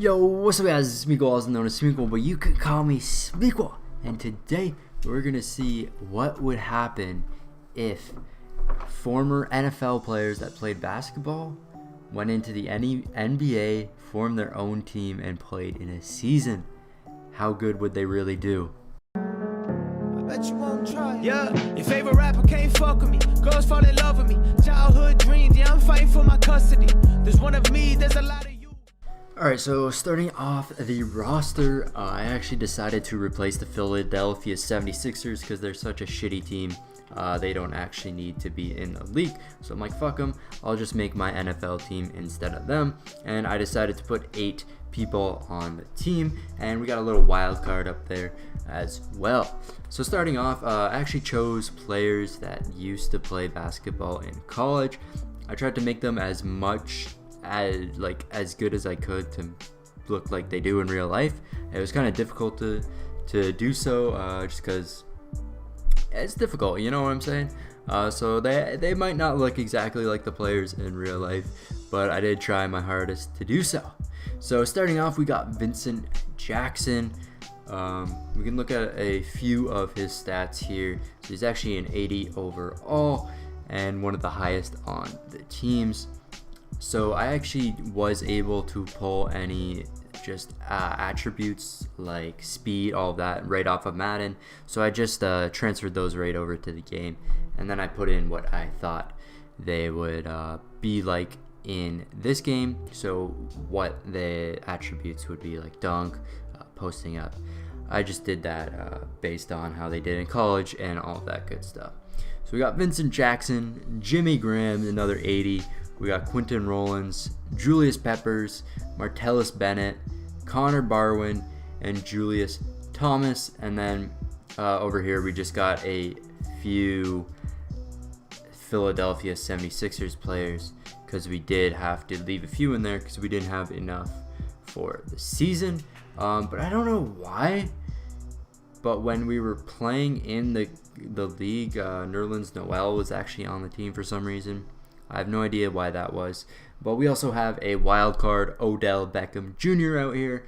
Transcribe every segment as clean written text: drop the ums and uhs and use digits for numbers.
Yo, what's up guys, it's Smequle, also known as Smequle, but you can call me Smequle. And today, we're going to see what would happen if former NFL players that played basketball went into the NBA, formed their own team, and played in a season. How good would they really do? I bet you won't try. Yeah, your favorite rapper can't fuck with me. Girls fall in love with me. Childhood dreams, yeah, I'm fighting for my custody. There's one of me, there's a lot of you. Alright, so starting off the roster, I actually decided to replace the Philadelphia 76ers because they're such a shitty team. They don't actually need to be in the league. So I'm like, fuck them. I'll just make my NFL team instead of them. And I decided to put 8 people on the team. And we got a little wild card up there as well. So starting off, I actually chose players that used to play basketball in college. I tried to make them as good as I could to look like they do in real life. It was kind of difficult to do so just because it's difficult, you know what I'm saying? So they might not look exactly like the players in real life, but I did try my hardest to do so. So starting off, we got Vincent Jackson. We can look at a few of his stats here. So he's actually an 80 overall and one of the highest on the teams. So I actually was able to pull any just attributes like speed, all of that right off of Madden. So I just transferred those right over to the game, and then I put in what I thought they would be like in this game. So what the attributes would be, like dunk, posting up. I just did that based on how they did in college and all of that good stuff. So we got Vincent Jackson, Jimmy Graham, another 80. We got Quinton Rollins, Julius Peppers, Martellus Bennett, Connor Barwin, and Julius Thomas. And then over here we just got a few Philadelphia 76ers players because we did have to leave a few in there because we didn't have enough for the season. But I don't know why. But when we were playing in the league, Nerlens Noel was actually on the team for some reason. I have no idea why that was. But we also have a wild card, Odell Beckham Jr. out here.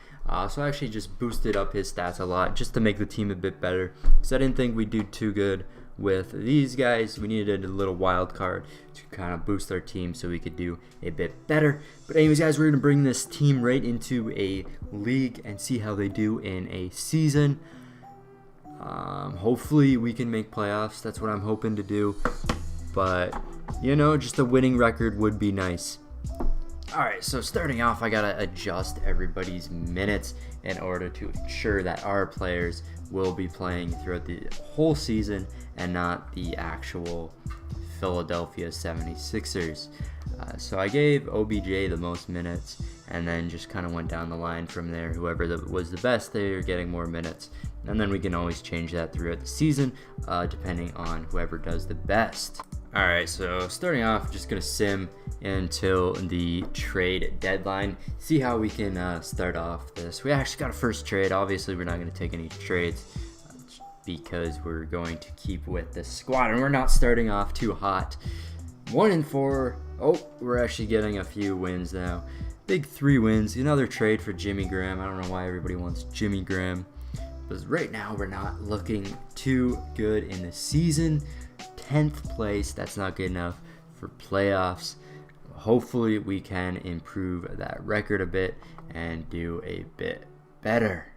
So I actually just boosted up his stats a lot just to make the team a bit better. So I didn't think we'd do too good with these guys. We needed a little wild card to kind of boost our team so we could do a bit better. But anyways, guys, we're going to bring this team right into a league and see how they do in a season. Hopefully we can make playoffs. That's what I'm hoping to do. But, you know, just a winning record would be nice. Alright, so starting off, I gotta adjust everybody's minutes in order to ensure that our players will be playing throughout the whole season and not the actual Philadelphia 76ers. So I gave OBJ the most minutes and then just kind of went down the line from there. Whoever was the best, they are getting more minutes. And then we can always change that throughout the season depending on whoever does the best. Alright, so starting off, just going to sim until the trade deadline. See how we can start off this. We actually got a first trade. Obviously, we're not going to take any trades because we're going to keep with the squad. And we're not starting off too hot. 1-4. Oh, we're actually getting a few wins now. Big 3 wins. Another trade for Jimmy Graham. I don't know why everybody wants Jimmy Graham. Because right now, we're not looking too good in the season. 10th place, that's not good enough for playoffs. Hopefully we can improve that record a bit and do a bit better.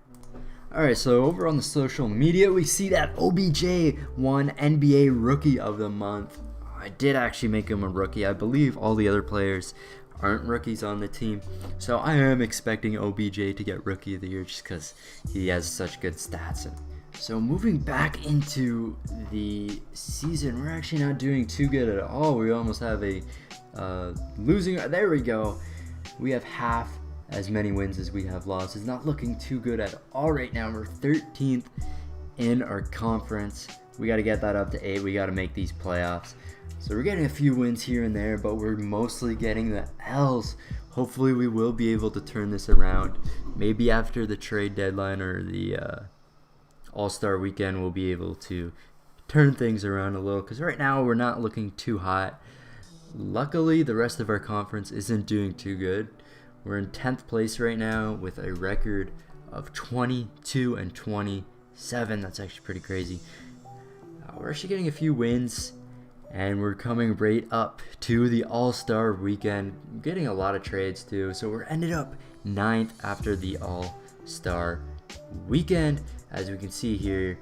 Alright, so over on the social media, we see that OBJ won NBA Rookie of the Month. I did actually make him a rookie. I believe all the other players aren't rookies on the team. So I am expecting OBJ to get Rookie of the Year just because he has such good stats. So moving back into the season, we're actually not doing too good at all. We almost have a losing. There we go. We have half as many wins as we have losses. Not looking too good at all right now. We're 13th in our conference. We got to get that up to 8. We got to make these playoffs. So we're getting a few wins here and there, but we're mostly getting the L's. Hopefully we will be able to turn this around. Maybe after the trade deadline or the All-Star weekend, we'll be able to turn things around a little, because right now we're not looking too hot. Luckily, the rest of our conference isn't doing too good. We're in 10th place right now with a record of 22-27. That's actually pretty crazy. We're actually getting a few wins, and we're coming right up to the All-Star weekend. We're getting a lot of trades too, so we're ended up 9th after the All-Star weekend. As we can see here,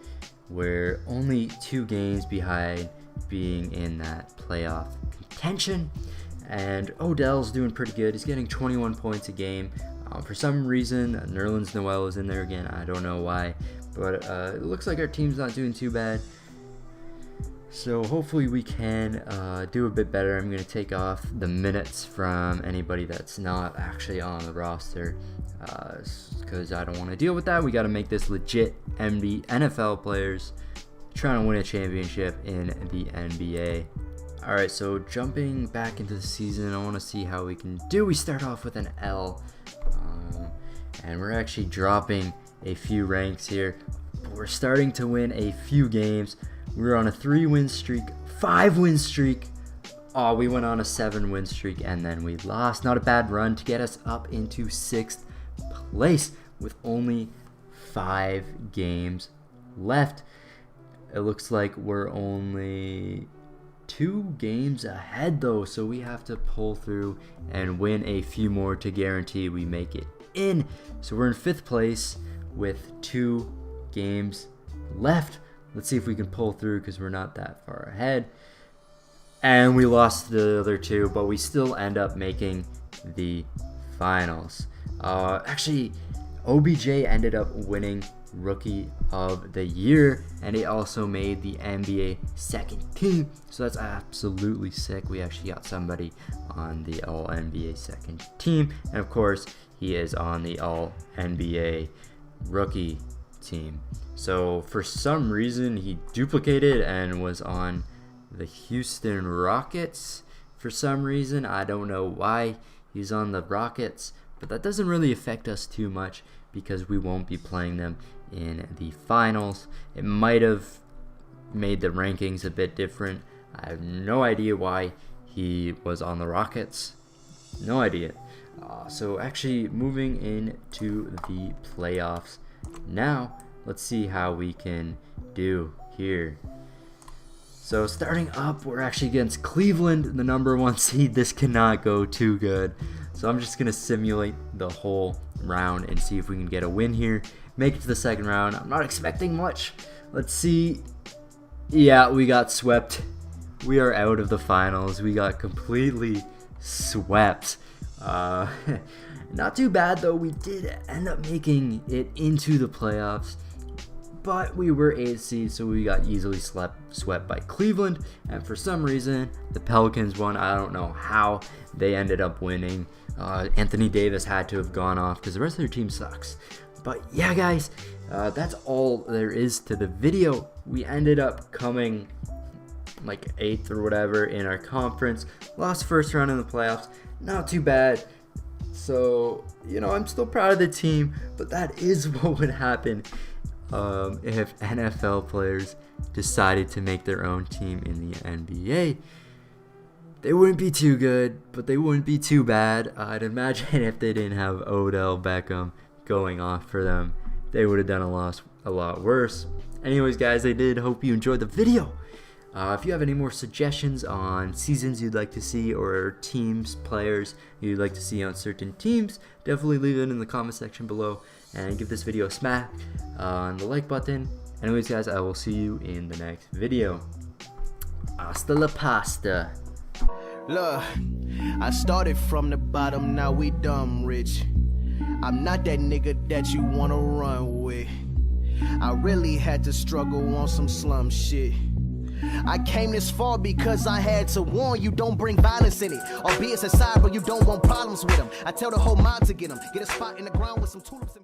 we're only 2 games behind being in that playoff contention. And Odell's doing pretty good. He's getting 21 points a game. For some reason, Nerlens Noel is in there again. I don't know why, but it looks like our team's not doing too bad. So hopefully we can do a bit better. I'm going to take off the minutes from anybody that's not actually on the roster because I don't want to deal with that. We got to make this legit NFL players trying to win a championship in the NBA. Alright, so jumping back into the season, I want to see how we can do. We start off with an L, and we're actually dropping a few ranks here. But we're starting to win a few games. We're on a 3-win streak, 5-win streak. Oh, we went on a 7-win streak, and then we lost. Not a bad run to get us up into 6th place with only 5 games left. It looks like we're only 2 games ahead though, so we have to pull through and win a few more to guarantee we make it in. So we're in 5th place with 2 games left. Let's see if we can pull through because we're not that far ahead. And we lost the other 2, but we still end up making the finals. Actually, OBJ ended up winning Rookie of the Year, and he also made the NBA second team, so that's absolutely sick. We actually got somebody on the All NBA second team, and of course he is on the All NBA rookie team. So for some reason he duplicated and was on the Houston Rockets. For some reason, I don't know why he's on the Rockets, but that doesn't really affect us too much because we won't be playing them in the finals. It might have made the rankings a bit different. I have no idea why he was on the Rockets. No idea. So actually moving into the playoffs now, let's see how we can do here. So starting up, we're actually against Cleveland, the number 1 seed. This cannot go too good. So I'm just going to simulate the whole round and see if we can get a win here. Make it to the second round. I'm not expecting much. Let's see. Yeah, we got swept. We are out of the finals. We got completely swept. Not too bad though. We did end up making it into the playoffs, but we were 8th seed, so we got easily swept by Cleveland. And for some reason, the Pelicans won. I don't know how they ended up winning. Anthony Davis had to have gone off because the rest of their team sucks. But yeah, guys, that's all there is to the video. We ended up coming like 8th or whatever in our conference. Lost first round in the playoffs. Not too bad. So, you know, I'm still proud of the team, but that is what would happen if NFL players decided to make their own team in the NBA. They wouldn't be too good, but they wouldn't be too bad. I'd imagine if they didn't have Odell Beckham going off for them, they would have done a lot worse. Anyways, guys, I did hope you enjoyed the video. If you have any more suggestions on seasons you'd like to see or teams, players you'd like to see on certain teams, definitely leave it in the comment section below and give this video a smack on the like button. Anyways, guys, I will see you in the next video. Hasta la pasta. Look, I started from the bottom, now we dumb rich. I'm not that nigga that you wanna run with. I really had to struggle on some slum shit. I came this far because I had to warn you, don't bring violence in it. Or be a side where you don't want problems with them. I tell the whole mob to get them. Get a spot in the ground with some tulips and